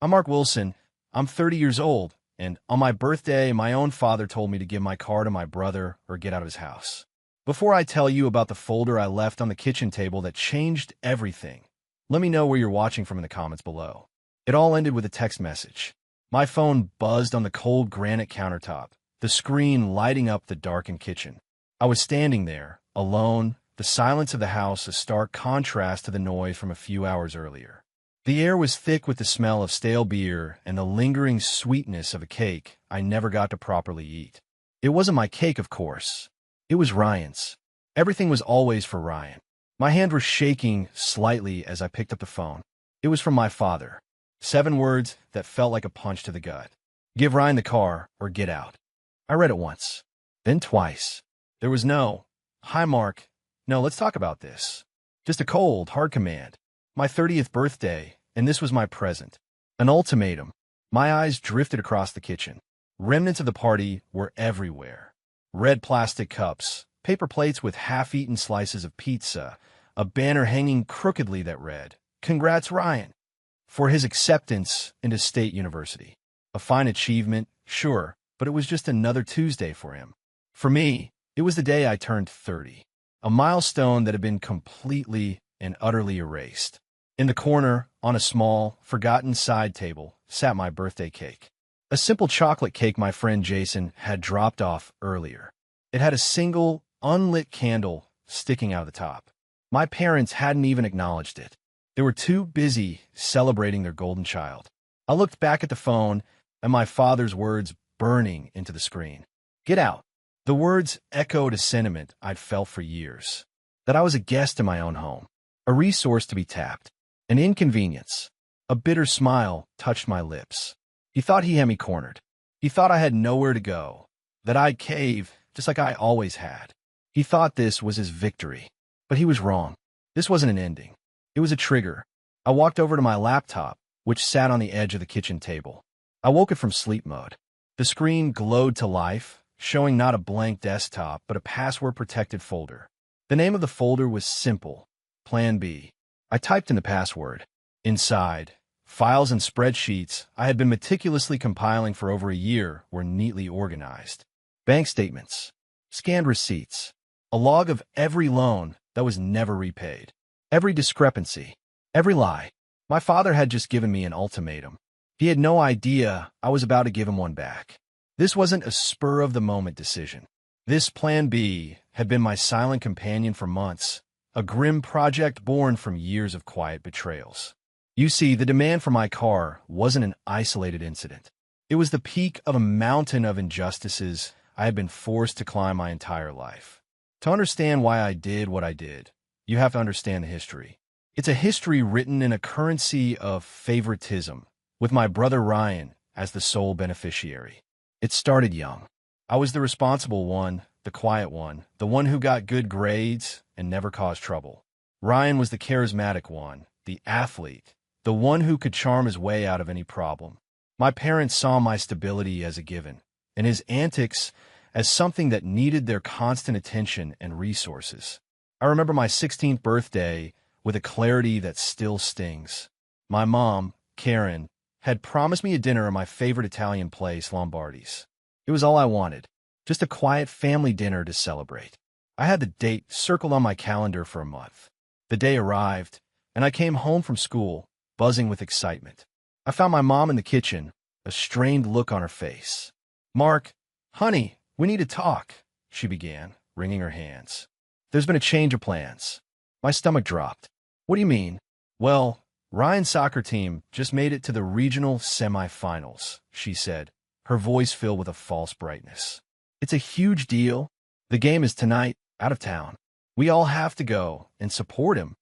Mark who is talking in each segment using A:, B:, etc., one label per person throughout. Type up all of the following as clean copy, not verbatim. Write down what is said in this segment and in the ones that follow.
A: I'm Mark Wilson. I'm 30 years old, and on my birthday, my own father told me to give my car to my brother or get out of his house. Before I tell you about the folder I left on the kitchen table that changed everything, let me know where you're watching from in the comments below. It all ended with a text message. My phone buzzed on the cold granite countertop, the screen lighting up the darkened kitchen. I was standing there, alone, the silence of the house a stark contrast to the noise from a few hours earlier. The air was thick with the smell of stale beer and the lingering sweetness of a cake I never got to properly eat. It wasn't my cake, of course. It was Ryan's. Everything was always for Ryan. My hand was shaking slightly as I picked up the phone. It was from my father. 7 words that felt like a punch to the gut. Give Ryan the car or get out. I read it once, then twice. There was no, "Hi, Mark. No, let's talk about this." Just a cold, hard command. My 30th birthday, and this was my present. An ultimatum. My eyes drifted across the kitchen. Remnants of the party were everywhere. Red plastic cups, paper plates with half-eaten slices of pizza, a banner hanging crookedly that read, "Congrats, Ryan," for his acceptance into state university. A fine achievement, sure, but it was just another Tuesday for him. For me, it was the day I turned 30, a milestone that had been completely and utterly erased. In the corner, on a small, forgotten side table, sat my birthday cake. A simple chocolate cake my friend Jason had dropped off earlier. It had a single, unlit candle sticking out of the top. My parents hadn't even acknowledged it. They were too busy celebrating their golden child. I looked back at the phone, and my father's words burning into the screen. Get out. The words echoed a sentiment I'd felt for years. That I was a guest in my own home. A resource to be tapped. An inconvenience. A bitter smile touched my lips. He thought he had me cornered. He thought I had nowhere to go. That I'd cave, just like I always had. He thought this was his victory. But he was wrong. This wasn't an ending. It was a trigger. I walked over to my laptop, which sat on the edge of the kitchen table. I woke it from sleep mode. The screen glowed to life, showing not a blank desktop, but a password-protected folder. The name of the folder was simple, Plan B. I typed in the password. Inside, files and spreadsheets I had been meticulously compiling for over a year were neatly organized. Bank statements, scanned receipts, a log of every loan that was never repaid, every discrepancy, every lie. My father had just given me an ultimatum. He had no idea I was about to give him one back. This wasn't a spur-of-the-moment decision. This Plan B had been my silent companion for months, a grim project born from years of quiet betrayals. You see, the demand for my car wasn't an isolated incident. It was the peak of a mountain of injustices I had been forced to climb my entire life. To understand why I did what I did, you have to understand the history. It's a history written in a currency of favoritism, with my brother Ryan as the sole beneficiary. It started young. I was the responsible one, the quiet one, the one who got good grades and never caused trouble. Ryan was the charismatic one, the athlete, the one who could charm his way out of any problem. My parents saw my stability as a given, and his antics as something that needed their constant attention and resources. I remember my 16th birthday with a clarity that still stings. My mom, Karen, had promised me a dinner at my favorite Italian place, Lombardi's. It was all I wanted, just a quiet family dinner to celebrate. I had the date circled on my calendar for a month. The day arrived, and I came home from school, buzzing with excitement. I found my mom in the kitchen, a strained look on her face. "Mark, honey, we need to talk," she began, wringing her hands. "There's been a change of plans." My stomach dropped. "What do you mean?" "Well, Ryan's soccer team just made it to the regional semifinals," she said, her voice filled with a false brightness. "It's a huge deal. The game is tonight, out of town. We all have to go and support him."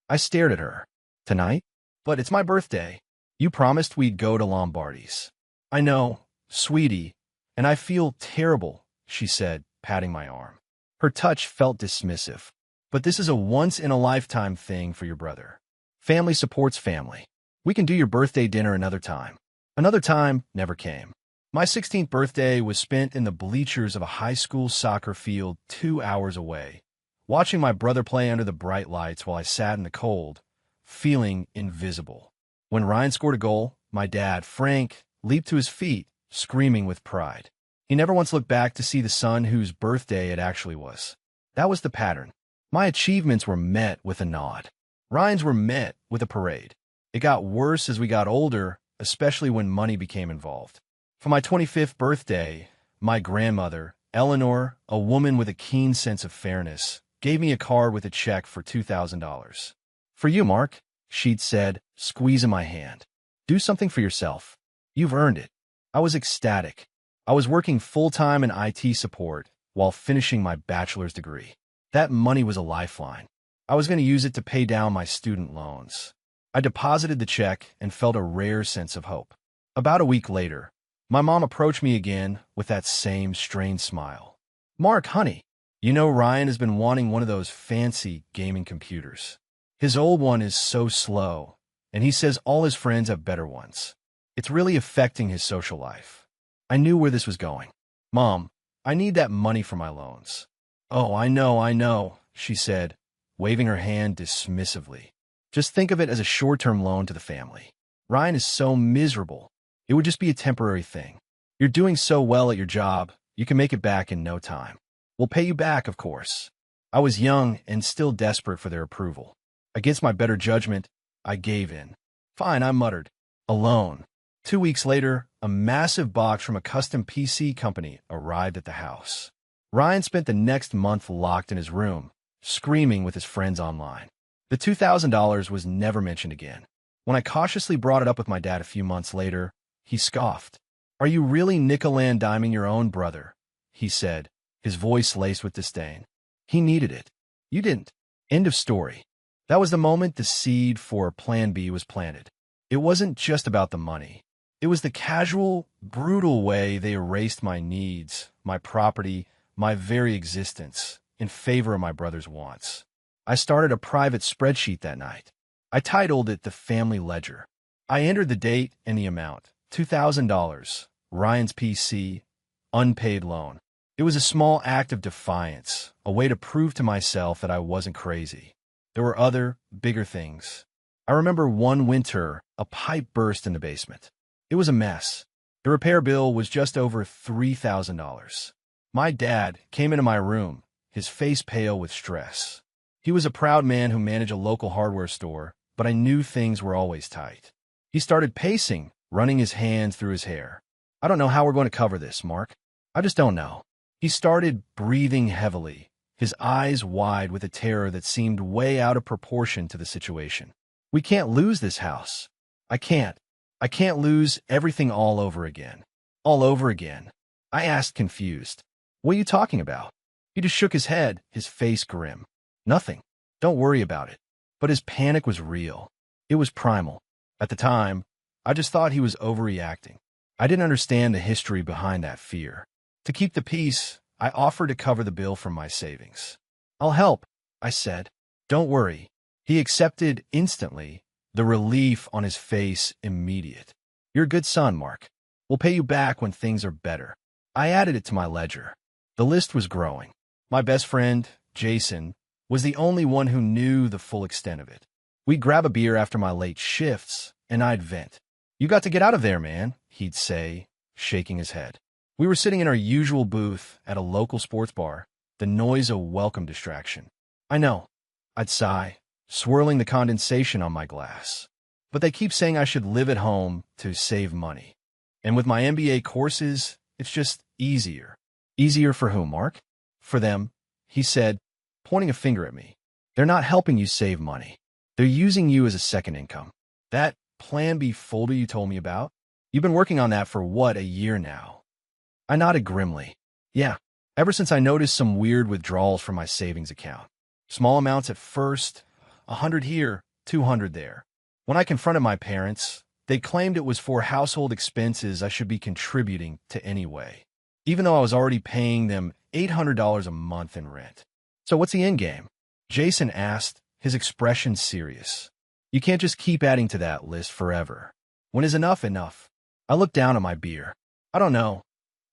A: I stared at her. "Tonight? But it's my birthday. You promised we'd go to Lombardi's." "I know, sweetie, and I feel terrible," she said, patting my arm. Her touch felt dismissive. "But this is a once-in-a-lifetime thing for your brother. Family supports family. We can do your birthday dinner another time." Another time never came. My 16th birthday was spent in the bleachers of a high school soccer field 2 hours away, watching my brother play under the bright lights while I sat in the cold, feeling invisible. When Ryan scored a goal, My dad, Frank, leaped to his feet, screaming with pride. He never once looked back to see the son whose birthday it actually was. That was the pattern. My achievements were met with a nod. Ryan's were met with a parade. It got worse as we got older, especially when money became involved. For my 25th birthday, my grandmother, Eleanor, a woman with a keen sense of fairness, gave me a card with a check for $2,000. "For you, Mark," she'd said, squeezing my hand. "Do something for yourself. You've earned it." I was ecstatic. I was working full-time in IT support while finishing my bachelor's degree. That money was a lifeline. I was going to use it to pay down my student loans. I deposited the check and felt a rare sense of hope. About a week later, my mom approached me again with that same strained smile. "Mark, honey, you know Ryan has been wanting one of those fancy gaming computers. His old one is so slow, and he says all his friends have better ones. It's really affecting his social life." I knew where this was going. "Mom, I need that money for my loans." "Oh, I know," she said, waving her hand dismissively. "Just think of it as a short-term loan to the family. Ryan is so miserable. It would just be a temporary thing. You're doing so well at your job, you can make it back in no time. We'll pay you back, of course." I was young and still desperate for their approval. Against my better judgment, I gave in. "Fine," I muttered. A loan. 2 weeks later, a massive box from a custom PC company arrived at the house. Ryan spent the next month locked in his room, screaming with his friends online. The $2,000 was never mentioned again. When I cautiously brought it up with my dad a few months later, he scoffed. "Are you really nickel-and-diming your own brother?" he said, his voice laced with disdain. "He needed it. You didn't." End of story. That was the moment the seed for Plan B was planted. It wasn't just about the money. It was the casual, brutal way they erased my needs, my property, my very existence, in favor of my brother's wants. I started a private spreadsheet that night. I titled it the Family Ledger. I entered the date and the amount, $2,000, Ryan's PC, unpaid loan. It was a small act of defiance, a way to prove to myself that I wasn't crazy. There were other, bigger things. I remember one winter, a pipe burst in the basement. It was a mess. The repair bill was just over $3,000. My dad came into my room, his face pale with stress. He was a proud man who managed a local hardware store, but I knew things were always tight. He started pacing, running his hands through his hair. "I don't know how we're going to cover this, Mark. I just don't know." He started breathing heavily, his eyes wide with a terror that seemed way out of proportion to the situation. "We can't lose this house. I can't. I can't lose everything all over again." "All over again?" I asked, confused. "What are you talking about?" He just shook his head, his face grim. "Nothing. Don't worry about it." But his panic was real. It was primal. At the time, I just thought he was overreacting. I didn't understand the history behind that fear. To keep the peace, I offered to cover the bill from my savings. "I'll help," I said. "Don't worry." He accepted instantly, the relief on his face immediate. "You're a good son, Mark. We'll pay you back when things are better." I added it to my ledger. The list was growing. My best friend, Jason, was the only one who knew the full extent of it. We'd grab a beer after my late shifts, and I'd vent. "You got to get out of there, man," he'd say, shaking his head. We were sitting in our usual booth at a local sports bar, the noise a welcome distraction. "I know," I'd sigh, swirling the condensation on my glass. "But they keep saying I should live at home to save money. And with my MBA courses, it's just easier." "Easier for whom, Mark?" "For them," he said, pointing a finger at me. "They're not helping you save money. They're using you as a second income. That Plan B folder you told me about, you've been working on that for what, a year now?" I nodded grimly. "Yeah, ever since I noticed some weird withdrawals from my savings account. Small amounts at first, 100 here, 200 there. When I confronted my parents, they claimed it was for household expenses I should be contributing to anyway, even though I was already paying them $800 a month in rent." "So what's the end game?" Jason asked, his expression serious. "You can't just keep adding to that list forever. When is enough enough?" I looked down at my beer. "I don't know,"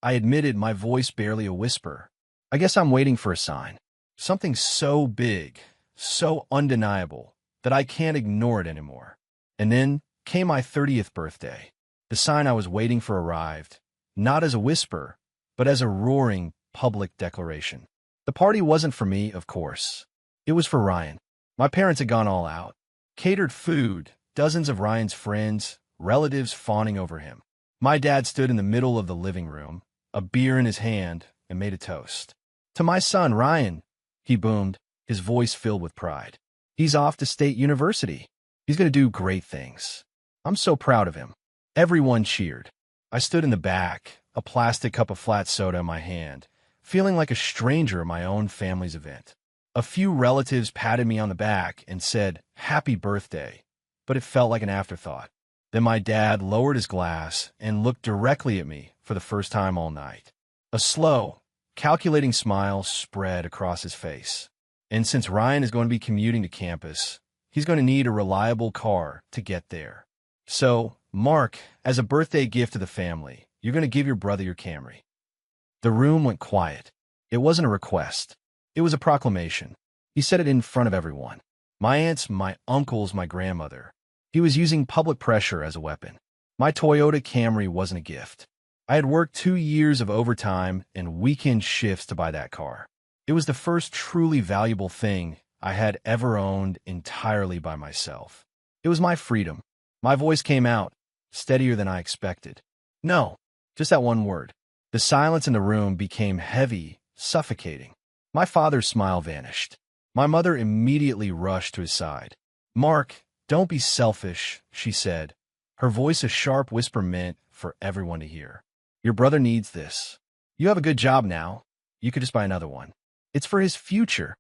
A: I admitted, my voice barely a whisper. "I guess I'm waiting for a sign. Something so big, so undeniable, that I can't ignore it anymore." And then came my 30th birthday. The sign I was waiting for arrived, not as a whisper, but as a roaring public declaration. The party wasn't for me, of course. It was for Ryan. My parents had gone all out. Catered food, dozens of Ryan's friends, relatives fawning over him. My dad stood in the middle of the living room, a beer in his hand, and made a toast. "To my son, Ryan," he boomed, his voice filled with pride. "He's off to State University. He's going to do great things. I'm so proud of him." Everyone cheered. I stood in the back, a plastic cup of flat soda in my hand, feeling like a stranger at my own family's event. A few relatives patted me on the back and said, "Happy birthday," but it felt like an afterthought. Then my dad lowered his glass and looked directly at me for the first time all night. A slow, calculating smile spread across his face. And since Ryan is going to be commuting to campus, he's going to need a reliable car to get there. "So, Mark, as a birthday gift to the family, you're going to give your brother your Camry." The room went quiet. It wasn't a request. It was a proclamation. He said it in front of everyone. My aunts, my uncles, my grandmother. He was using public pressure as a weapon. My Toyota Camry wasn't a gift. I had worked 2 years of overtime and weekend shifts to buy that car. It was the first truly valuable thing I had ever owned entirely by myself. It was my freedom. My voice came out, steadier than I expected. "No," just that one word. The silence in the room became heavy, suffocating. My father's smile vanished. My mother immediately rushed to his side. "Mark, don't be selfish," she said, her voice a sharp whisper meant for everyone to hear. "Your brother needs this. You have a good job now. You could just buy another one. It's for his future."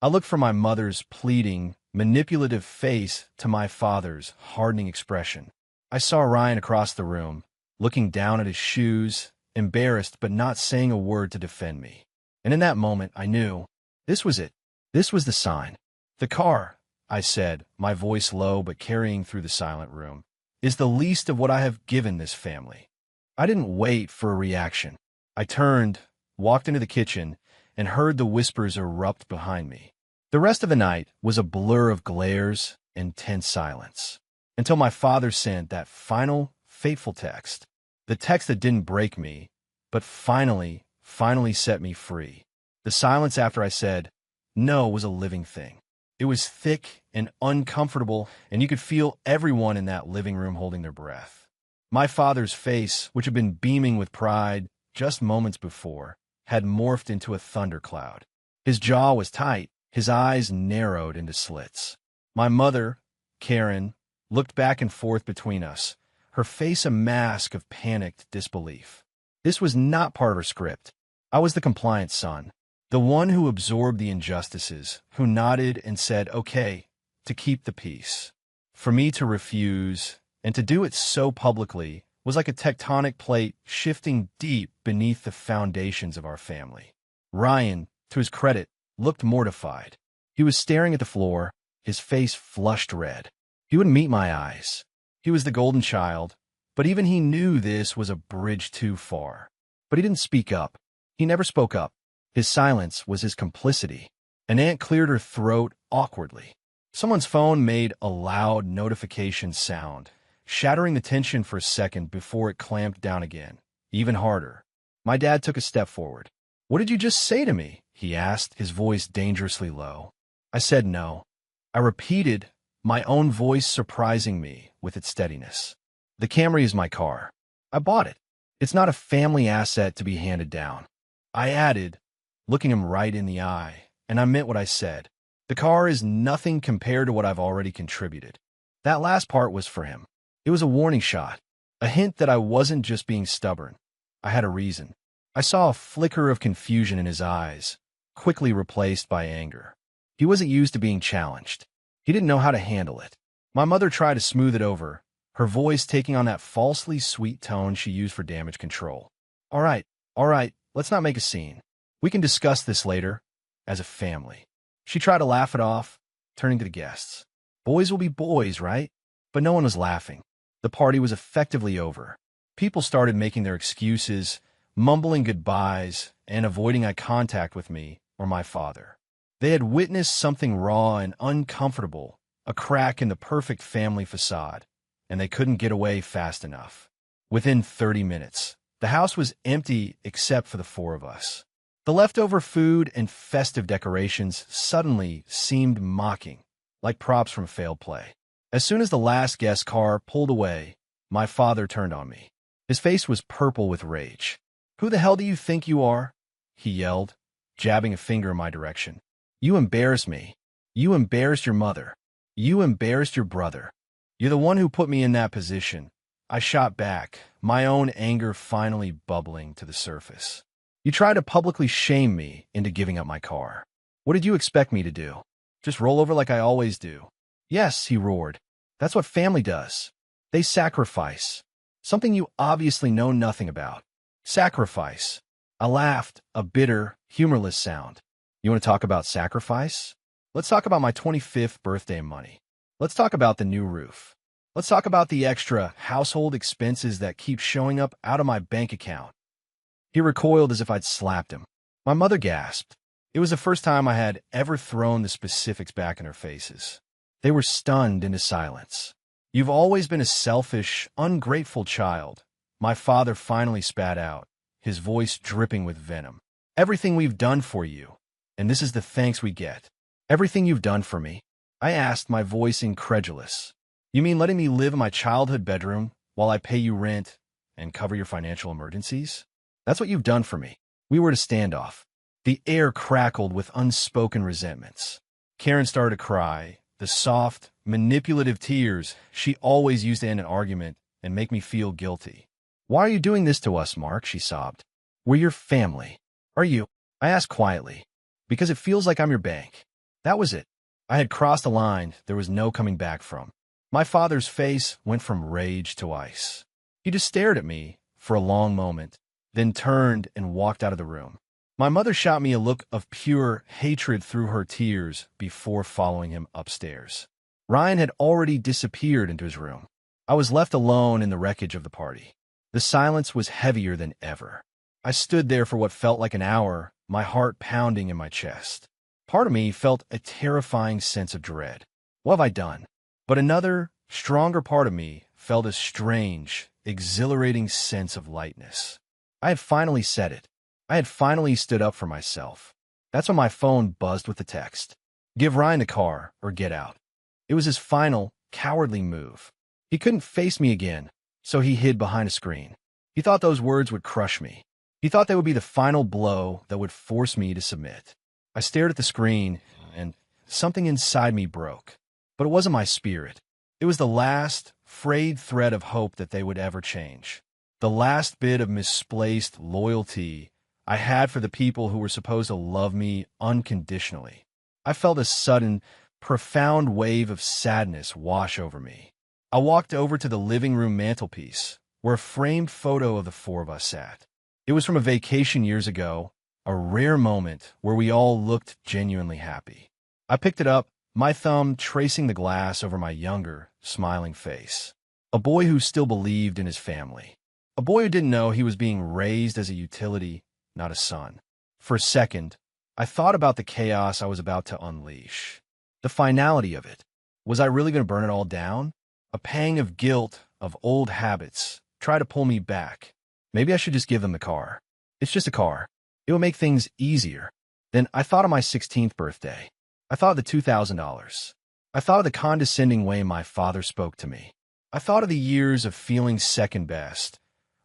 A: I looked from my mother's pleading, manipulative face to my father's hardening expression. I saw Ryan across the room, looking down at his shoes, embarrassed but not saying a word to defend me. And in that moment, I knew this was it. This was the sign. "The car," I said, my voice low but carrying through the silent room, "is the least of what I have given this family." I didn't wait for a reaction. I turned, walked into the kitchen, and heard the whispers erupt behind me. The rest of the night was a blur of glares and tense silence, until my father sent that final, fateful text. The text that didn't break me, but finally set me free. The silence after I said, "No," was a living thing. It was thick and uncomfortable, and you could feel everyone in that living room holding their breath. My father's face, which had been beaming with pride just moments before, had morphed into a thundercloud. His jaw was tight, his eyes narrowed into slits. My mother, Karen, looked back and forth between us, her face a mask of panicked disbelief. This was not part of her script. I was the compliant son, the one who absorbed the injustices, who nodded and said, "Okay," to keep the peace. For me to refuse, and to do it so publicly, was like a tectonic plate shifting deep beneath the foundations of our family. Ryan, to his credit, looked mortified. He was staring at the floor, his face flushed red. He wouldn't meet my eyes. He was the golden child, but even he knew this was a bridge too far. But he didn't speak up. He never spoke up. His silence was his complicity. An aunt cleared her throat awkwardly. Someone's phone made a loud notification sound, shattering the tension for a second before it clamped down again, even harder. My dad took a step forward. "What did you just say to me?" he asked, his voice dangerously low. I said no. I repeated, my own voice surprising me with its steadiness. "The Camry is my car. I bought it. It's not a family asset to be handed down." I added, looking him right in the eye, and I meant what I said. "The car is nothing compared to what I've already contributed." That last part was for him. It was a warning shot, a hint that I wasn't just being stubborn. I had a reason. I saw a flicker of confusion in his eyes, quickly replaced by anger. He wasn't used to being challenged. He didn't know how to handle it. My mother tried to smooth it over, her voice taking on that falsely sweet tone she used for damage control. All right, let's not make a scene. We can discuss this later, as a family." She tried to laugh it off, turning to the guests. Boys will be boys, right? But no one was laughing. The party was effectively over. People started making their excuses, mumbling goodbyes, and avoiding eye contact with me or my father. They had witnessed something raw and uncomfortable, a crack in the perfect family facade, and they couldn't get away fast enough. Within 30 minutes, the house was empty except for the four of us. The leftover food and festive decorations suddenly seemed mocking, like props from a failed play. As soon as the last guest car pulled away, my father turned on me. His face was purple with rage. "Who the hell do you think you are?" he yelled, jabbing a finger in my direction. "You embarrass me. You embarrassed your mother. You embarrassed your brother. You're the one who put me in that position." I shot back, my own anger finally bubbling to the surface. "You tried to publicly shame me into giving up my car. What did you expect me to do? Just roll over like I always do?" "Yes," he roared. "That's what family does. They sacrifice. Something you obviously know nothing about. Sacrifice." I laughed, a bitter, humorless sound. "You want to talk about sacrifice? Let's talk about my 25th birthday money. Let's talk about the new roof. Let's talk about the extra household expenses that keep showing up out of my bank account." He recoiled as if I'd slapped him. My mother gasped. It was the first time I had ever thrown the specifics back in her faces. They were stunned into silence. "You've always been a selfish, ungrateful child," my father finally spat out, his voice dripping with venom. "Everything we've done for you, and this is the thanks we get." "Everything you've done for me?" I asked, my voice incredulous. "You mean letting me live in my childhood bedroom while I pay you rent and cover your financial emergencies? That's what you've done for me." We were at a standoff. The air crackled with unspoken resentments. Karen started to cry, the soft, manipulative tears she always used to end an argument and make me feel guilty. "Why are you doing this to us, Mark?" she sobbed. "We're your family." "Are you?" I asked quietly. "Because it feels like I'm your bank." That was it. I had crossed a line there was no coming back from. My father's face went from rage to ice. He just stared at me for a long moment, then turned and walked out of the room. My mother shot me a look of pure hatred through her tears before following him upstairs. Ryan had already disappeared into his room. I was left alone in the wreckage of the party. The silence was heavier than ever. I stood there for what felt like an hour, my heart pounding in my chest. Part of me felt a terrifying sense of dread. What have I done? But another, stronger part of me felt a strange, exhilarating sense of lightness. I had finally said it. I had finally stood up for myself. That's when my phone buzzed with the text. "Give Ryan the car or get out." It was his final, cowardly move. He couldn't face me again, so he hid behind a screen. He thought those words would crush me. He thought they would be the final blow that would force me to submit. I stared at the screen, and something inside me broke. But it wasn't my spirit. It was the last, frayed thread of hope that they would ever change. The last bit of misplaced loyalty I had for the people who were supposed to love me unconditionally. I felt a sudden, profound wave of sadness wash over me. I walked over to the living room mantelpiece, where a framed photo of the four of us sat. It was from a vacation years ago, a rare moment where we all looked genuinely happy. I picked it up, my thumb tracing the glass over my younger, smiling face. A boy who still believed in his family. A boy who didn't know he was being raised as a utility, not a son. For a second, I thought about the chaos I was about to unleash. The finality of it. Was I really going to burn it all down? A pang of guilt, of old habits, tried to pull me back. Maybe I should just give them the car. It's just a car. It will make things easier. Then I thought of my 16th birthday. I thought of the $2,000. I thought of the condescending way my father spoke to me. I thought of the years of feeling second best,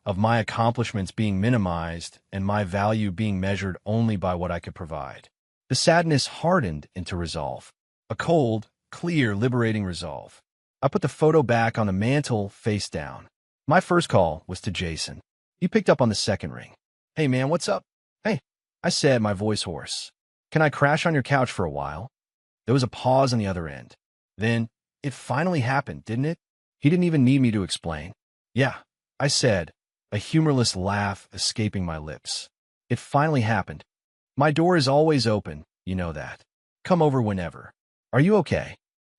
A: of my accomplishments being minimized and my value being measured only by what I could provide. The sadness hardened into resolve. A cold, clear, liberating resolve. I put the photo back on the mantle, face down. My first call was to Jason. He picked up on the second ring. "Hey man, what's up?" "Hey," I said, my voice hoarse. "Can I crash on your couch for a while?" There was a pause on the other end. Then, it finally happened, didn't it? He didn't even need me to explain. "Yeah," I said, a humorless laugh escaping my lips. "It finally happened. My door is always open, you know that. Come over whenever. Are you okay?"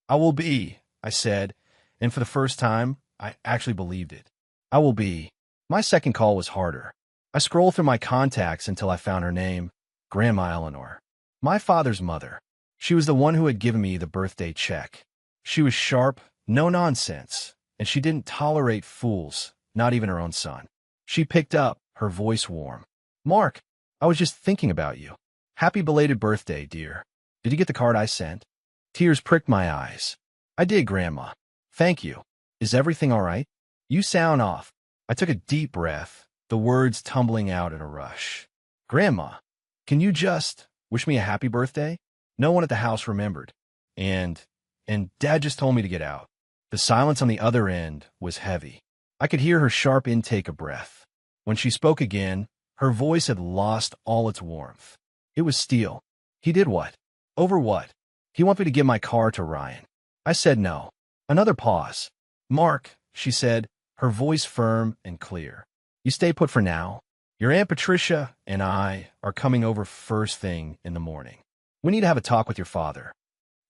A: "I will be," I said, and for the first time, I actually believed it. "I will be." My second call was harder. I scrolled through my contacts until I found her name, Grandma Eleanor. My father's mother. She was the one who had given me the birthday check. She was sharp, no nonsense, and she didn't tolerate fools, not even her own son. She picked up, her voice warm. "Mark, I was just thinking about you. Happy belated birthday, dear. Did you get the card I sent?" Tears pricked my eyes. "I did, Grandma. Thank you. Is everything all right? You sound off." I took a deep breath, the words tumbling out in a rush. "Grandma, can you just wish me a happy birthday?" No one at the house remembered. And Dad just told me to get out. The silence on the other end was heavy. I could hear her sharp intake of breath. When she spoke again, her voice had lost all its warmth. It was steel. "He did what? Over what? He wanted me to give my car to Ryan." I said no. Another pause. "Mark," she said, her voice firm and clear. "You stay put for now. Your Aunt Patricia and I are coming over first thing in the morning. We need to have a talk with your father."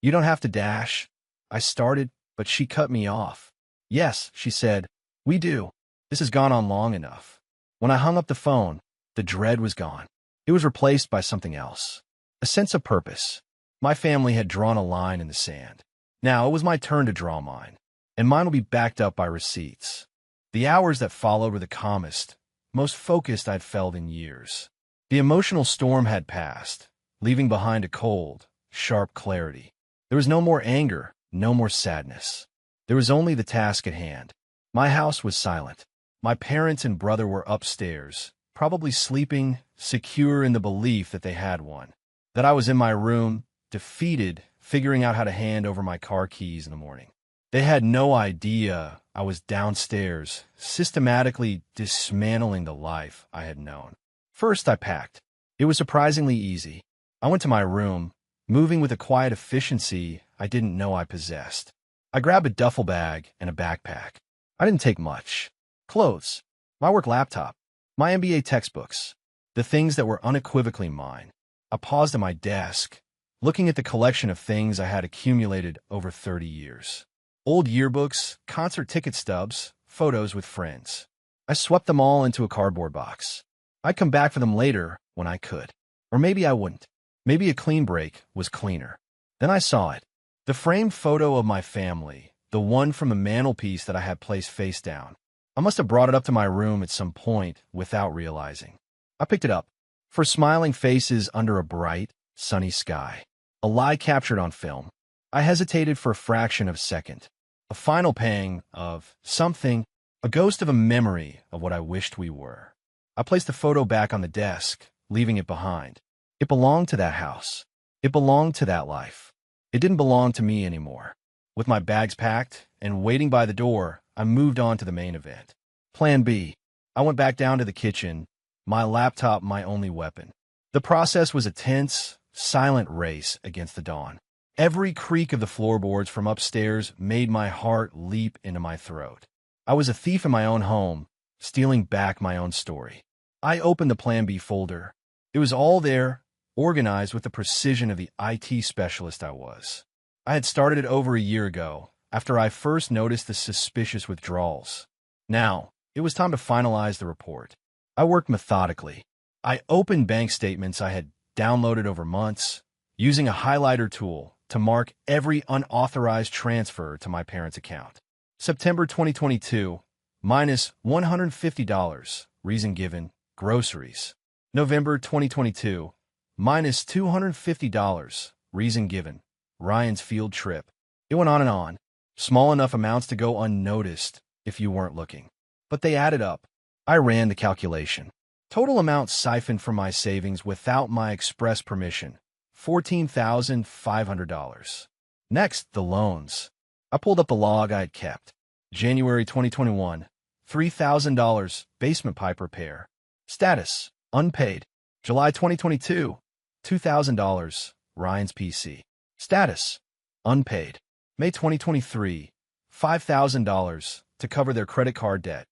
A: "You don't have to dash," I started, but she cut me off. "Yes," she said, "we do. This has gone on long enough." When I hung up the phone, the dread was gone. It was replaced by something else. A sense of purpose. My family had drawn a line in the sand. Now it was my turn to draw mine, and mine will be backed up by receipts. The hours that followed were the calmest, most focused I'd felt in years. The emotional storm had passed, leaving behind a cold, sharp clarity. There was no more anger, no more sadness. There was only the task at hand. My house was silent. My parents and brother were upstairs, probably sleeping, secure in the belief that they had one. That I was in my room, defeated, figuring out how to hand over my car keys in the morning. They had no idea I was downstairs, systematically dismantling the life I had known. First, I packed. It was surprisingly easy. I went to my room, moving with a quiet efficiency I didn't know I possessed. I grabbed a duffel bag and a backpack. I didn't take much. Clothes, my work laptop, my MBA textbooks, the things that were unequivocally mine. I paused at my desk, looking at the collection of things I had accumulated over 30 years. Old yearbooks, concert ticket stubs, photos with friends. I swept them all into a cardboard box. I'd come back for them later when I could. Or maybe I wouldn't. Maybe a clean break was cleaner. Then I saw it. The framed photo of my family, the one from the mantelpiece that I had placed face down. I must have brought it up to my room at some point without realizing. I picked it up. For smiling faces under a bright, sunny sky. A lie captured on film. I hesitated for a fraction of a second. A final pang of something, a ghost of a memory of what I wished we were. I placed the photo back on the desk, leaving it behind. It belonged to that house. It belonged to that life. It didn't belong to me anymore. With my bags packed and waiting by the door, I moved on to the main event. Plan B. I went back down to the kitchen, my laptop my only weapon. The process was a tense, silent race against the dawn. Every creak of the floorboards from upstairs made my heart leap into my throat. I was a thief in my own home, stealing back my own story. I opened the Plan B folder. It was all there, organized with the precision of the IT specialist I was. I had started it over a year ago, after I first noticed the suspicious withdrawals. Now, it was time to finalize the report. I worked methodically. I opened bank statements I had downloaded over months, using a highlighter tool to mark every unauthorized transfer to my parents' account. September 2022, minus $150, reason given, groceries. November 2022, minus $250, reason given, Ryan's field trip. It went on and on, small enough amounts to go unnoticed if you weren't looking. But they added up. I ran the calculation. Total amount siphoned from my savings without my express permission, $14,500. Next, the loans. I pulled up the log I had kept. January 2021, $3,000 basement pipe repair. Status, unpaid. July 2022, $2,000 Ryan's PC. Status, unpaid. May 2023, $5,000 to cover their credit card debt.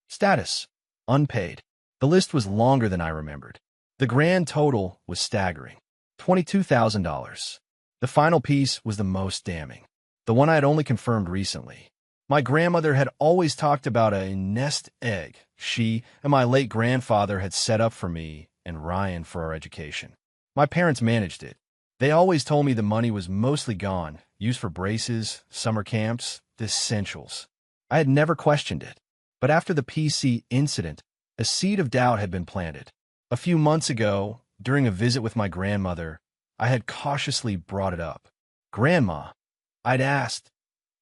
A: Status, unpaid. The list was longer than I remembered. The grand total was staggering. $22,000. The final piece was the most damning. The one I had only confirmed recently. My grandmother had always talked about a nest egg she and my late grandfather had set up for me and Ryan for our education. My parents managed it. They always told me the money was mostly gone, used for braces, summer camps, the essentials. I had never questioned it. But after the PC incident, a seed of doubt had been planted. A few months ago, during a visit with my grandmother, I had cautiously brought it up. "Grandma," I'd asked,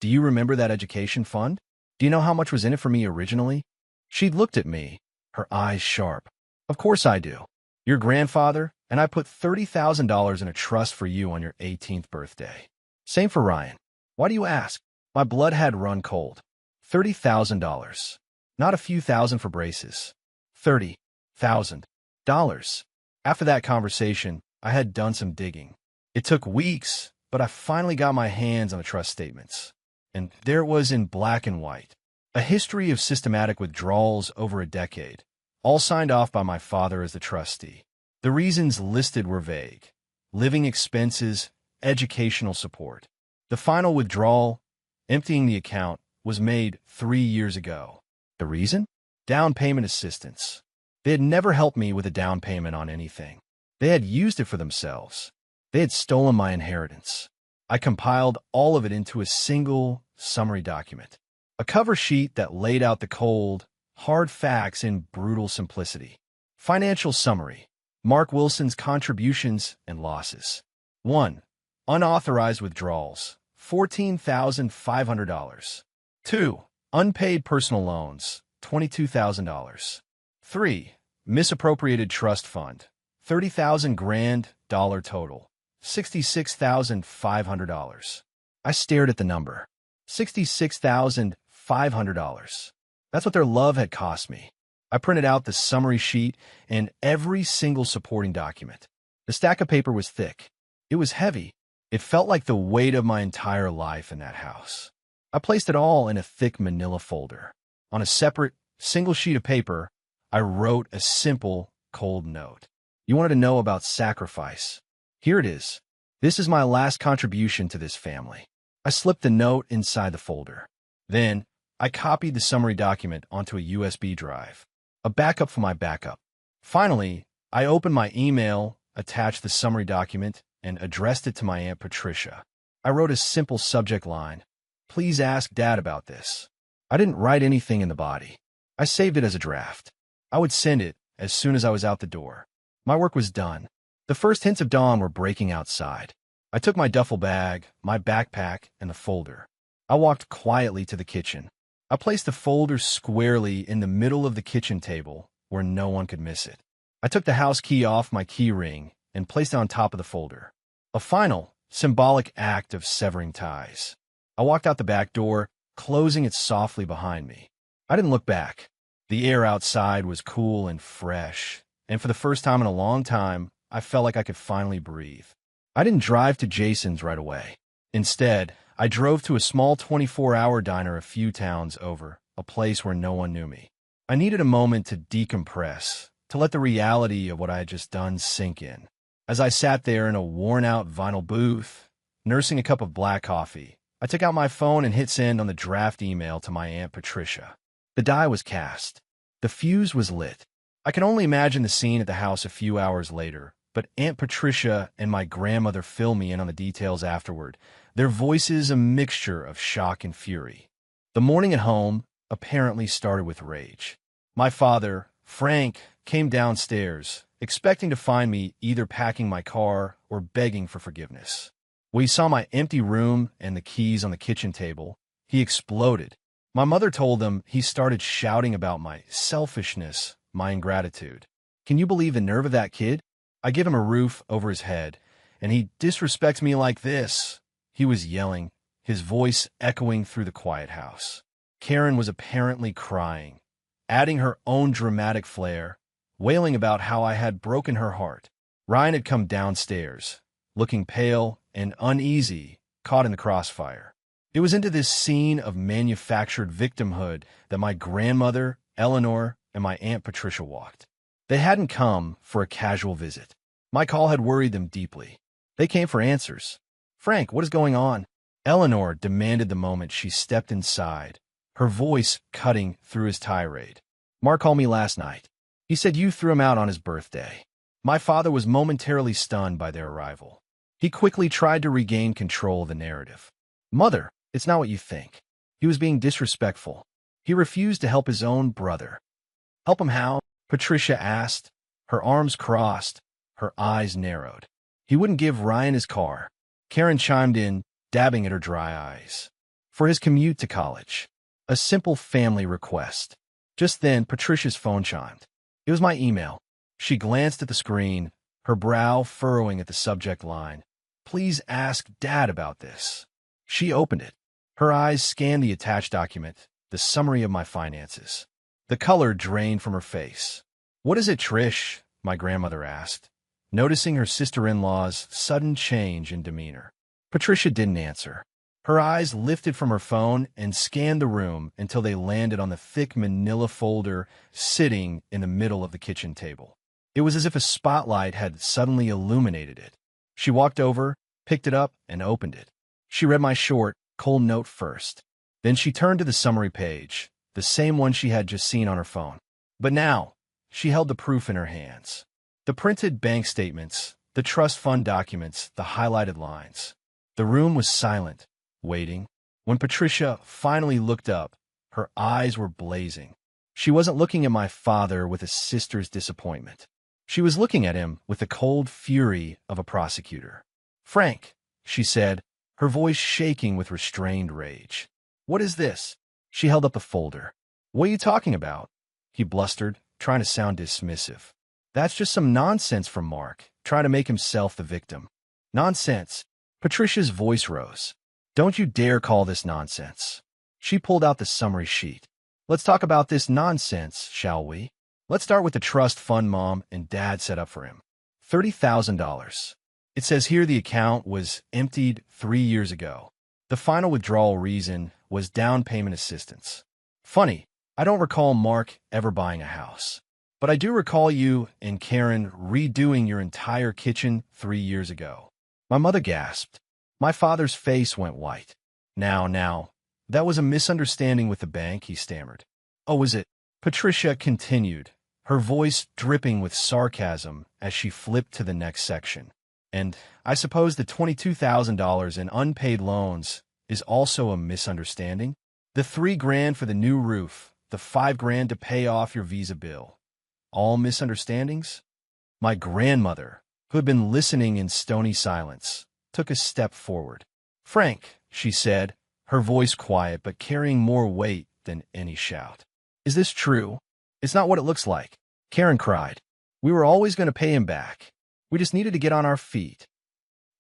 A: "do you remember that education fund? Do you know how much was in it for me originally?" She'd looked at me, her eyes sharp. "Of course I do. Your grandfather and I put $30,000 in a trust for you on your 18th birthday. Same for Ryan. Why do you ask?" My blood had run cold. $30,000. Not a few thousand for braces. $30,000. After that conversation, I had done some digging. It took weeks, but I finally got my hands on the trust statements. And there it was in black and white. A history of systematic withdrawals over a decade, all signed off by my father as the trustee. The reasons listed were vague: living expenses, educational support. The final withdrawal, emptying the account, was made 3 years ago. The reason? Down payment assistance. They had never helped me with a down payment on anything. They had used it for themselves. They had stolen my inheritance. I compiled all of it into a single summary document. A cover sheet that laid out the cold, hard facts in brutal simplicity. Financial summary. Mark Wilson's contributions and losses. 1. Unauthorized withdrawals, $14,500. 2. Unpaid personal loans, $22,000. 3. Misappropriated trust fund, $30,000 total, $66,500. I stared at the number. $66,500. That's what their love had cost me. I printed out the summary sheet and every single supporting document. The stack of paper was thick. It was heavy. It felt like the weight of my entire life in that house. I placed it all in a thick manila folder. On a separate, single sheet of paper, I wrote a simple, cold note. You wanted to know about sacrifice. Here it is. This is my last contribution to this family. I slipped the note inside the folder. Then, I copied the summary document onto a USB drive, a backup for my backup. Finally, I opened my email, attached the summary document, and addressed it to my Aunt Patricia. I wrote a simple subject line: "Please ask Dad about this." I didn't write anything in the body. I saved it as a draft. I would send it as soon as I was out the door. My work was done. The first hints of dawn were breaking outside. I took my duffel bag, my backpack, and the folder. I walked quietly to the kitchen. I placed the folder squarely in the middle of the kitchen table where no one could miss it. I took the house key off my key ring and placed it on top of the folder. A final, symbolic act of severing ties. I walked out the back door, closing it softly behind me. I didn't look back. The air outside was cool and fresh, and for the first time in a long time, I felt like I could finally breathe. I didn't drive to Jason's right away. Instead, I drove to a small 24-hour diner a few towns over, a place where no one knew me. I needed a moment to decompress, to let the reality of what I had just done sink in. As I sat there in a worn-out vinyl booth, nursing a cup of black coffee, I took out my phone and hit send on the draft email to my Aunt Patricia. The die was cast. The fuse was lit. I can only imagine the scene at the house a few hours later, but Aunt Patricia and my grandmother fill me in on the details afterward, their voices a mixture of shock and fury. The morning at home apparently started with rage. My father, Frank, came downstairs, expecting to find me either packing my car or begging for forgiveness. When he saw my empty room and the keys on the kitchen table, he exploded. My mother told him he started shouting about my selfishness, my ingratitude. Can you believe the nerve of that kid? I give him a roof over his head, and he disrespects me like this. He was yelling, his voice echoing through the quiet house. Karen was apparently crying, adding her own dramatic flair, wailing about how I had broken her heart. Ryan had come downstairs, looking pale and uneasy, caught in the crossfire. It was into this scene of manufactured victimhood that my grandmother, Eleanor, and my Aunt Patricia walked. They hadn't come for a casual visit. My call had worried them deeply. They came for answers. "Frank, what is going on?" Eleanor demanded the moment she stepped inside, her voice cutting through his tirade. "Mark called me last night. He said you threw him out on his birthday." My father was momentarily stunned by their arrival. He quickly tried to regain control of the narrative. "Mother, it's not what you think. He was being disrespectful. He refused to help his own brother. Help him how? Patricia asked, her arms crossed, her eyes narrowed. He wouldn't give Ryan his car. Karen chimed in, dabbing at her dry eyes. For his commute to college. A simple family request. Just then, Patricia's phone chimed. It was my email. She glanced at the screen, her brow furrowing at the subject line. Please ask Dad about this. She opened it. Her eyes scanned the attached document, the summary of my finances. The color drained from her face. What is it, Trish? My grandmother asked, noticing her sister-in-law's sudden change in demeanor. Patricia didn't answer. Her eyes lifted from her phone and scanned the room until they landed on the thick manila folder sitting in the middle of the kitchen table. It was as if a spotlight had suddenly illuminated it. She walked over, picked it up, and opened it. She read my short, cold note first. Then she turned to the summary page, the same one she had just seen on her phone. But now, she held the proof in her hands. The printed bank statements, the trust fund documents, the highlighted lines. The room was silent, waiting. When Patricia finally looked up, her eyes were blazing. She wasn't looking at my father with a sister's disappointment. She was looking at him with the cold fury of a prosecutor. Frank, she said, her voice shaking with restrained rage. What is this? She held up the folder. What are you talking about? He blustered, trying to sound dismissive. That's just some nonsense from Mark, trying to make himself the victim. Nonsense. Patricia's voice rose. Don't you dare call this nonsense. She pulled out the summary sheet. Let's talk about this nonsense, shall we? Let's start with the trust fund Mom and Dad set up for him. $30,000. It says here the account was emptied 3 years ago. The final withdrawal reason was down payment assistance. Funny, I don't recall Mark ever buying a house. But I do recall you and Karen redoing your entire kitchen 3 years ago. My mother gasped. My father's face went white. Now, that was a misunderstanding with the bank, he stammered. Oh, was it? Patricia continued, her voice dripping with sarcasm as she flipped to the next section. And I suppose the $22,000 in unpaid loans is also a misunderstanding? The $3,000 for the new roof, the $5,000 to pay off your visa bill. All misunderstandings? My grandmother, who had been listening in stony silence, took a step forward. Frank, she said, her voice quiet but carrying more weight than any shout. Is this true? It's not what it looks like. Karen cried. We were always going to pay him back. We just needed to get on our feet.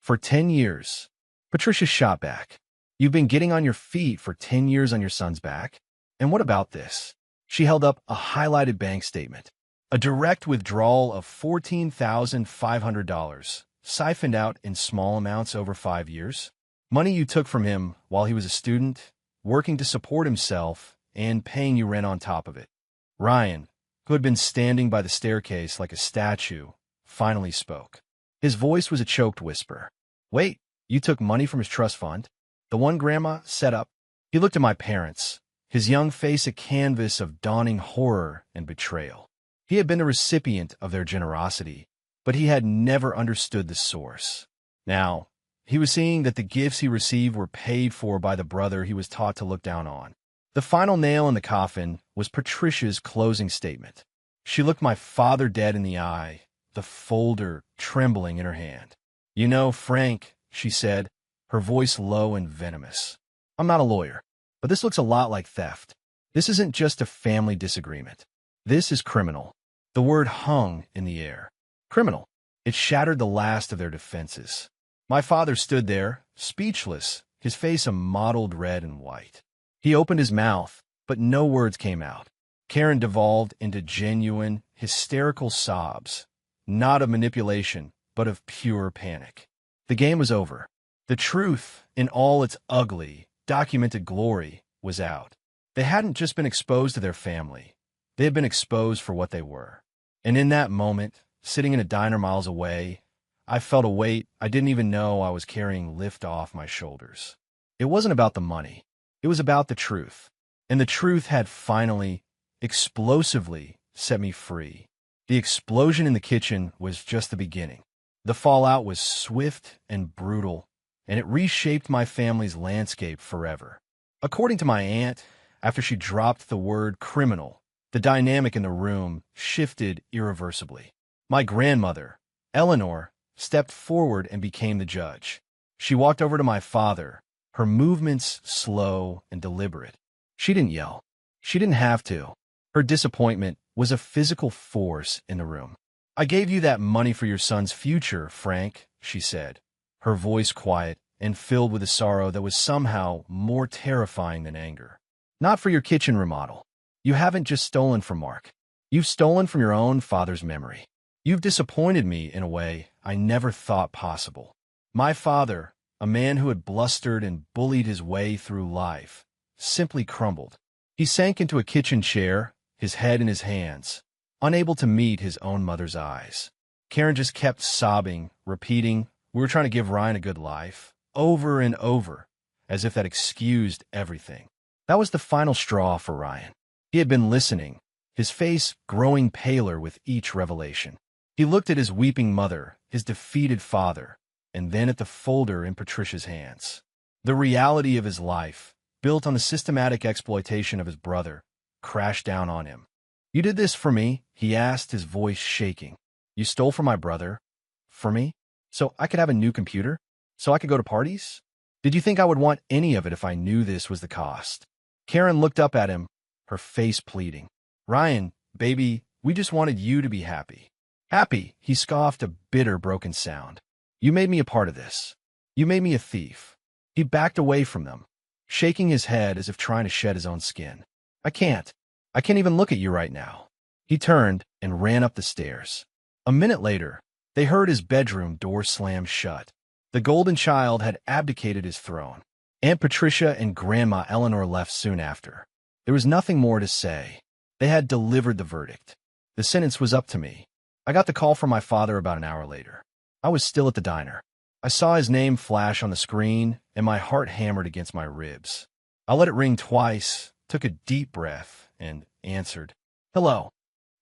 A: For 10 years. Patricia shot back. You've been getting on your feet for 10 years on your son's back? And what about this? She held up a highlighted bank statement. A direct withdrawal of $14,500, siphoned out in small amounts over 5 years. Money you took from him while he was a student, working to support himself, and paying you rent on top of it. Ryan, who had been standing by the staircase like a statue, finally spoke. His voice was a choked whisper. Wait, you took money from his trust fund? The one Grandma set up? He looked at my parents, his young face a canvas of dawning horror and betrayal. He had been a recipient of their generosity, but he had never understood the source. Now, he was seeing that the gifts he received were paid for by the brother he was taught to look down on. The final nail in the coffin was Patricia's closing statement. She looked my father dead in the eye, the folder trembling in her hand. You know, Frank, she said, her voice low and venomous. I'm not a lawyer, but this looks a lot like theft. This isn't just a family disagreement. This is criminal. The word hung in the air. Criminal. It shattered the last of their defenses. My father stood there, speechless, his face a mottled red and white. He opened his mouth, but no words came out. Karen devolved into genuine, hysterical sobs, not of manipulation, but of pure panic. The game was over. The truth, in all its ugly, documented glory, was out. They hadn't just been exposed to their family. They had been exposed for what they were. And in that moment, sitting in a diner miles away, I felt a weight I didn't even know I was carrying lift off my shoulders. It wasn't about the money. It was about the truth. And the truth had finally, explosively, set me free. The explosion in the kitchen was just the beginning. The fallout was swift and brutal, and it reshaped my family's landscape forever. According to my aunt, after she dropped the word criminal, the dynamic in the room shifted irreversibly. My grandmother, Eleanor, stepped forward and became the judge. She walked over to my father, her movements slow and deliberate. She didn't yell. She didn't have to. Her disappointment was a physical force in the room. "I gave you that money for your son's future, Frank," she said, her voice quiet and filled with a sorrow that was somehow more terrifying than anger. "Not for your kitchen remodel. You haven't just stolen from Mark. You've stolen from your own father's memory. You've disappointed me in a way I never thought possible." My father, a man who had blustered and bullied his way through life, simply crumbled. He sank into a kitchen chair, his head in his hands, unable to meet his own mother's eyes. Karen just kept sobbing, repeating, "We were trying to give Ryan a good life," over and over, as if that excused everything. That was the final straw for Ryan. He had been listening, his face growing paler with each revelation. He looked at his weeping mother, his defeated father, and then at the folder in Patricia's hands. The reality of his life, built on the systematic exploitation of his brother, crashed down on him. "You did this for me?" he asked, his voice shaking. "You stole from my brother? For me? So I could have a new computer? So I could go to parties? Did you think I would want any of it if I knew this was the cost?" Karen looked up at him, her face pleading. "Ryan, baby, we just wanted you to be happy." "Happy?" He scoffed, a bitter, broken sound. "You made me a part of this. You made me a thief." He backed away from them, shaking his head as if trying to shed his own skin. I can't even look at you right now." He turned and ran up the stairs. A minute later, they heard his bedroom door slam shut. The golden child had abdicated his throne. Aunt Patricia and Grandma Eleanor left soon after. There was nothing more to say. They had delivered the verdict. The sentence was up to me. I got the call from my father about an hour later. I was still at the diner. I saw his name flash on the screen, and my heart hammered against my ribs. I let it ring twice, took a deep breath, and answered. "Hello,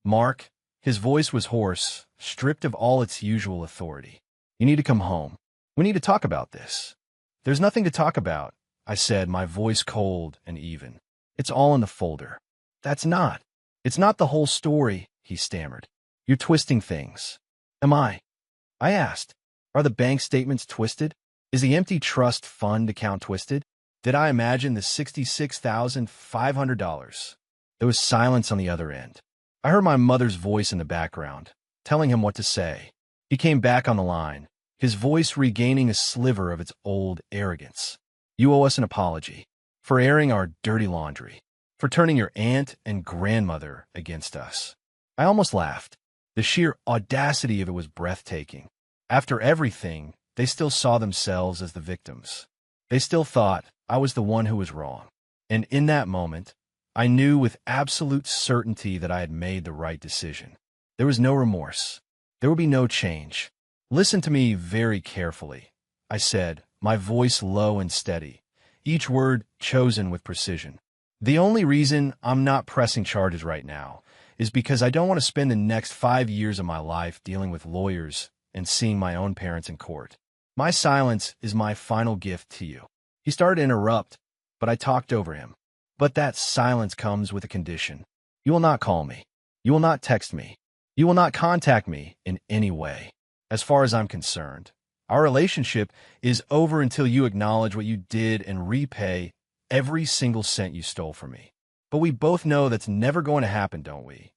A: Mark." His voice was hoarse, stripped of all its usual authority. "You need to come home. We need to talk about this." "There's nothing to talk about," I said, my voice cold and even. "It's all in the folder." It's not the whole story," he stammered. "You're twisting things." "Am I?" I asked. "Are the bank statements twisted? Is the empty trust fund account twisted? Did I imagine the $66,500? There was silence on the other end. I heard my mother's voice in the background, telling him what to say. He came back on the line, his voice regaining a sliver of its old arrogance. "You owe us an apology for airing our dirty laundry, for turning your aunt and grandmother against us." I almost laughed. The sheer audacity of it was breathtaking. After everything, they still saw themselves as the victims. They still thought I was the one who was wrong. And in that moment, I knew with absolute certainty that I had made the right decision. There was no remorse. There would be no change. "Listen to me very carefully," I said, my voice low and steady, each word chosen with precision. "The only reason I'm not pressing charges right now is because I don't want to spend the next 5 years of my life dealing with lawyers and seeing my own parents in court. My silence is my final gift to you." He started to interrupt, but I talked over him. "But that silence comes with a condition. You will not call me. You will not text me. You will not contact me in any way. As far as I'm concerned, our relationship is over until you acknowledge what you did and repay every single cent you stole from me. But we both know that's never going to happen, don't we?"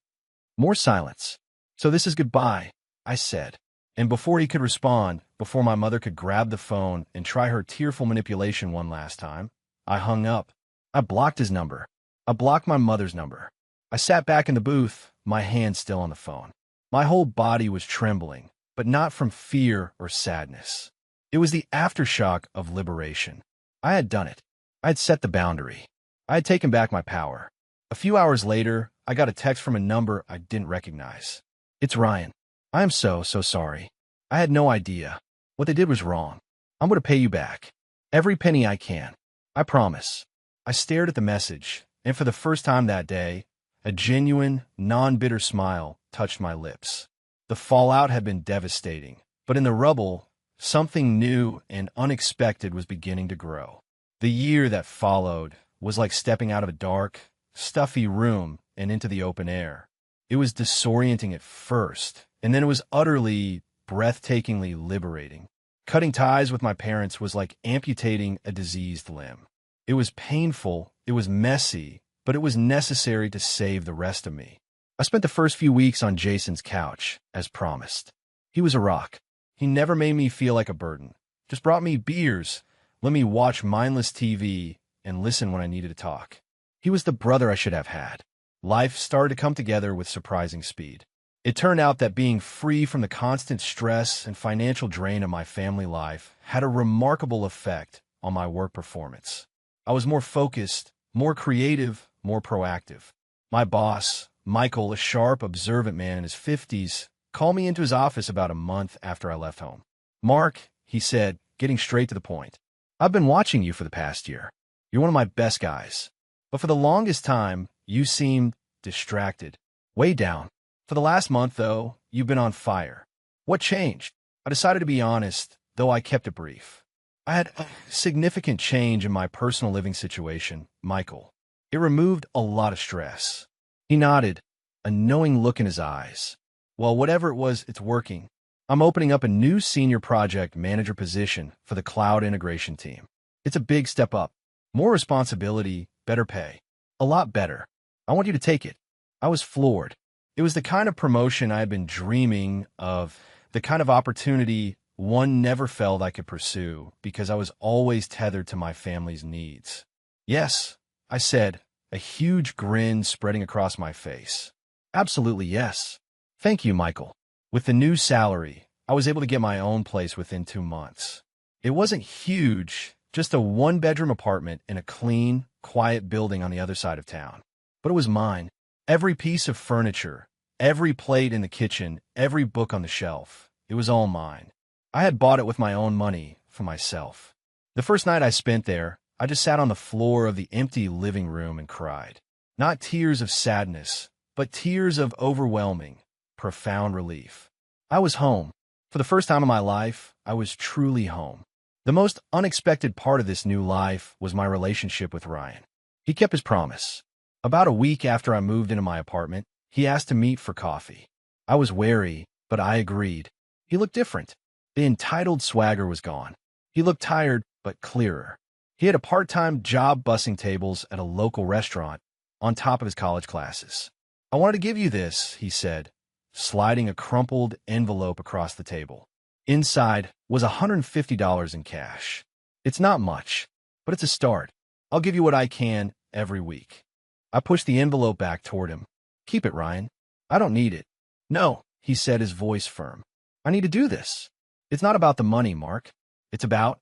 A: More silence. "So this is goodbye," I said. And before he could respond, before my mother could grab the phone and try her tearful manipulation one last time, I hung up. I blocked his number. I blocked my mother's number. I sat back in the booth, my hand still on the phone. My whole body was trembling, but not from fear or sadness. It was the aftershock of liberation. I had done it. I had set the boundary. I had taken back my power. A few hours later, I got a text from a number I didn't recognize. "It's Ryan. I am so sorry. I had no idea. What they did was wrong. I'm going to pay you back. Every penny I can. I promise." I stared at the message, and for the first time that day, a genuine, non-bitter smile touched my lips. The fallout had been devastating, but in the rubble, something new and unexpected was beginning to grow. The year that followed was like stepping out of a dark, stuffy room and into the open air. It was disorienting at first, and then it was utterly, breathtakingly liberating. Cutting ties with my parents was like amputating a diseased limb. It was painful, it was messy, but it was necessary to save the rest of me. I spent the first few weeks on Jason's couch, as promised. He was a rock. He never made me feel like a burden. Just brought me beers, let me watch mindless TV, and listen when I needed to talk. He was the brother I should have had. Life started to come together with surprising speed. It turned out that being free from the constant stress and financial drain of my family life had a remarkable effect on my work performance. I was more focused, more creative, more proactive. My boss, Michael, a sharp, observant man in his 50s, called me into his office about a month after I left home. "Mark," he said, getting straight to the point, "I've been watching you for the past year. You're one of my best guys. But for the longest time, you seemed distracted, way down. For the last month, though, you've been on fire. What changed?" I decided to be honest, though I kept it brief. I had a significant change in my personal living situation, Michael. It removed a lot of stress. He nodded, a knowing look in his eyes. "Well, whatever it was, it's working. I'm opening up a new senior project manager position for the cloud integration team. It's a big step up. More responsibility, better pay. A lot better. I want you to take it." I was floored. It was the kind of promotion I had been dreaming of, the kind of opportunity one never felt I could pursue because I was always tethered to my family's needs. "Yes," I said, a huge grin spreading across my face. "Absolutely yes." "Thank you, Michael." With the new salary, I was able to get my own place within 2 months. It wasn't huge, just a one-bedroom apartment in a clean, quiet building on the other side of town. But it was mine. Every piece of furniture, every plate in the kitchen, every book on the shelf, it was all mine. I had bought it with my own money, for myself. The first night I spent there, I just sat on the floor of the empty living room and cried. Not tears of sadness, but tears of overwhelming, profound relief. I was home. For the first time in my life, I was truly home. The most unexpected part of this new life was my relationship with Ryan. He kept his promise. About a week after I moved into my apartment, he asked to meet for coffee. I was wary, but I agreed. He looked different. The entitled swagger was gone. He looked tired, but clearer. He had a part-time job bussing tables at a local restaurant on top of his college classes. "I wanted to give you this," he said, sliding a crumpled envelope across the table. Inside was $150 in cash. "It's not much, but it's a start. I'll give you what I can every week." I pushed the envelope back toward him. "Keep it, Ryan. I don't need it." "No," he said, his voice firm. "I need to do this. It's not about the money, Mark. It's about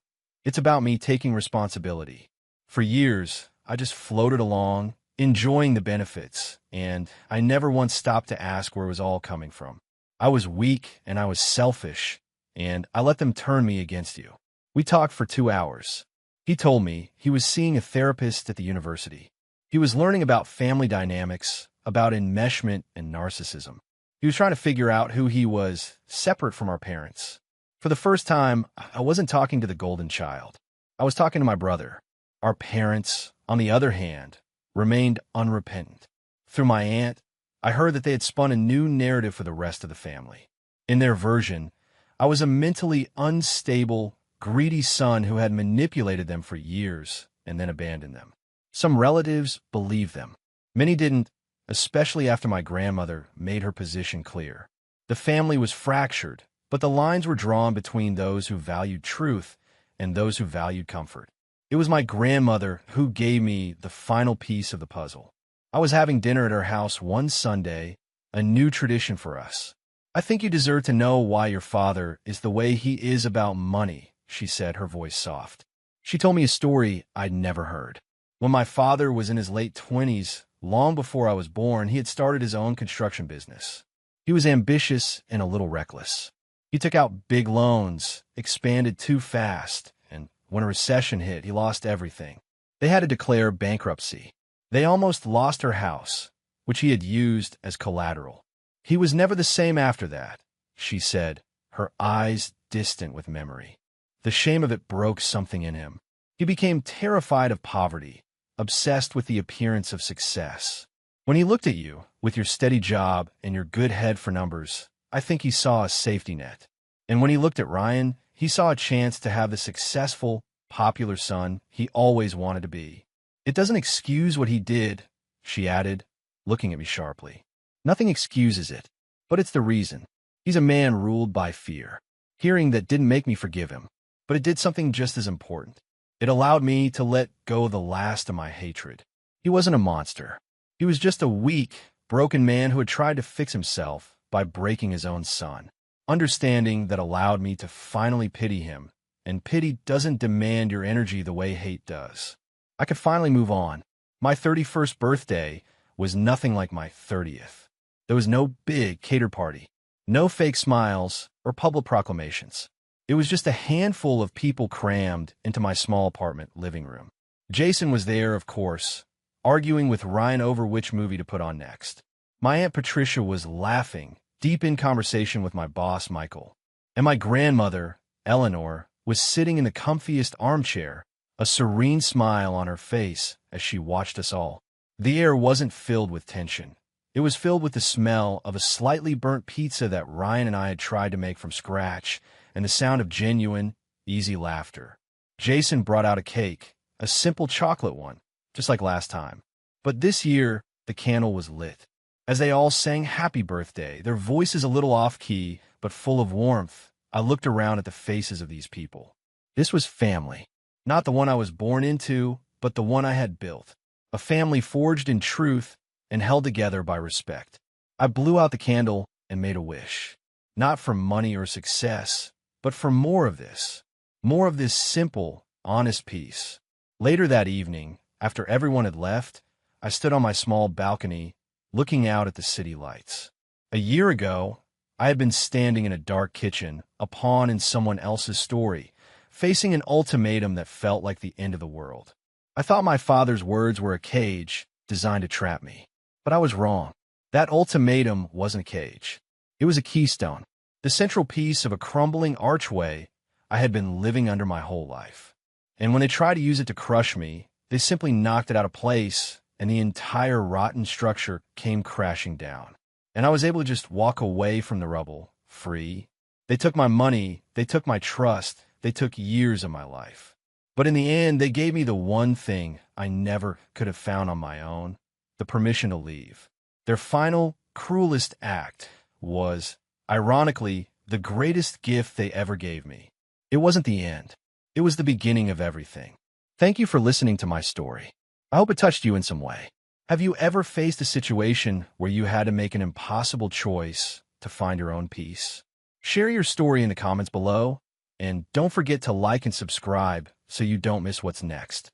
A: me taking responsibility." For years, I just floated along, enjoying the benefits, and I never once stopped to ask where it was all coming from. I was weak and I was selfish, and I let them turn me against you. We talked for 2 hours. He told me he was seeing a therapist at the university. He was learning about family dynamics, about enmeshment and narcissism. He was trying to figure out who he was, separate from our parents. For the first time, I wasn't talking to the golden child. I was talking to my brother. Our parents, on the other hand, remained unrepentant. Through my aunt, I heard that they had spun a new narrative for the rest of the family. In their version, I was a mentally unstable, greedy son who had manipulated them for years and then abandoned them. Some relatives believed them. Many didn't, especially after my grandmother made her position clear. The family was fractured, but the lines were drawn between those who valued truth and those who valued comfort. It was my grandmother who gave me the final piece of the puzzle. I was having dinner at her house one Sunday, a new tradition for us. "I think you deserve to know why your father is the way he is about money," she said, her voice soft. She told me a story I'd never heard. When my father was in his late 20s, long before I was born, he had started his own construction business. He was ambitious and a little reckless. He took out big loans, expanded too fast, and when a recession hit, he lost everything. They had to declare bankruptcy. They almost lost her house, which he had used as collateral. "He was never the same after that," she said, her eyes distant with memory. The shame of it broke something in him. He became terrified of poverty, obsessed with the appearance of success. When he looked at you, with your steady job and your good head for numbers, I think he saw a safety net. And when he looked at Ryan, he saw a chance to have the successful, popular son he always wanted to be. It doesn't excuse what he did, she added, looking at me sharply. Nothing excuses it, but it's the reason. He's a man ruled by fear. Hearing that didn't make me forgive him, but it did something just as important. It allowed me to let go the last of my hatred. He wasn't a monster. He was just a weak, broken man who had tried to fix himself by breaking his own son. Understanding that allowed me to finally pity him, and pity doesn't demand your energy the way hate does. I could finally move on. My 31st birthday was nothing like my 30th. There was no big cater party, no fake smiles or public proclamations. It was just a handful of people crammed into my small apartment living room. Jason was there, of course, arguing with Ryan over which movie to put on next. My Aunt Patricia was laughing, deep in conversation with my boss, Michael. And my grandmother, Eleanor, was sitting in the comfiest armchair, a serene smile on her face as she watched us all. The air wasn't filled with tension. It was filled with the smell of a slightly burnt pizza that Ryan and I had tried to make from scratch, and the sound of genuine, easy laughter. Jason brought out a cake, a simple chocolate one, just like last time. But this year, the candle was lit. As they all sang happy birthday, their voices a little off-key, but full of warmth, I looked around at the faces of these people. This was family. Not the one I was born into, but the one I had built. A family forged in truth and held together by respect. I blew out the candle and made a wish. Not for money or success, but for more of this. More of this simple, honest peace. Later that evening, after everyone had left, I stood on my small balcony, looking out at the city lights. A year ago, I had been standing in a dark kitchen, a pawn in someone else's story, facing an ultimatum that felt like the end of the world. I thought my father's words were a cage designed to trap me. But I was wrong. That ultimatum wasn't a cage. It was a keystone, the central piece of a crumbling archway I had been living under my whole life. And when they tried to use it to crush me, they simply knocked it out of place, and the entire rotten structure came crashing down. And I was able to just walk away from the rubble, free. They took my money, they took my trust, they took years of my life. But in the end, they gave me the one thing I never could have found on my own, the permission to leave. Their final, cruelest act was, ironically, the greatest gift they ever gave me. It wasn't the end. It was the beginning of everything. Thank you for listening to my story. I hope it touched you in some way. Have you ever faced a situation where you had to make an impossible choice to find your own peace? Share your story in the comments below, and don't forget to like and subscribe so you don't miss what's next.